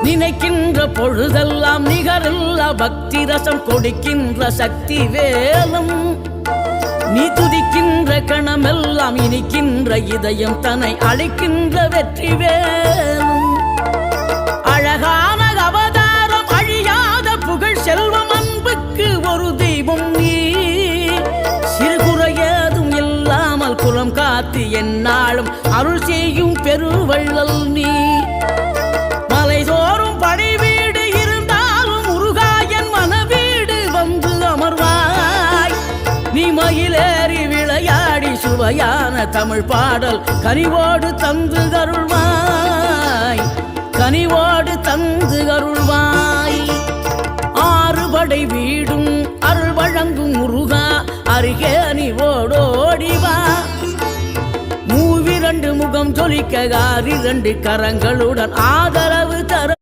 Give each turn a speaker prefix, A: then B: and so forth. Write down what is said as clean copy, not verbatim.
A: நினைக்கின்ற பொழுதெல்லாம் நிகரில்லா பக்தி ரசம் கொடுக்கின்ற சக்தி வேலும் நீ துதிக்கின்ற கணமெல்லாம் இனிக்கின்ற இதயம் தன்னை அழைக்கின்ற வெற்றி வேலும் அழகான அவதாரம் அழியாத புகழ் செல்வம் அன்புக்கு ஒரு தெய்வம் நீ சிறுகுறையதும் இல்லாமல் குலம் காத்து எந்நாளும் அருள் செய்யும் பெருவள்ளல் நீ மலைதோறும் படை வீடு இருந்தாலும் முருகாயன் மனவீடு வந்து அமர்வாய் நீ மயிலேறி விளையாடி சுவையான தமிழ் பாடல் கனிவோடு தந்து அருள்வாய் கனிவோடு தந்து அருள்வாய் ஆறுபடை வீடும் அருள் வழங்கும் முருகா அருகே அணிவோடோடிவா மூவிரண்டு முகம் ஜொலிக்க 6 கரங்களுடன் ஆதரவு தர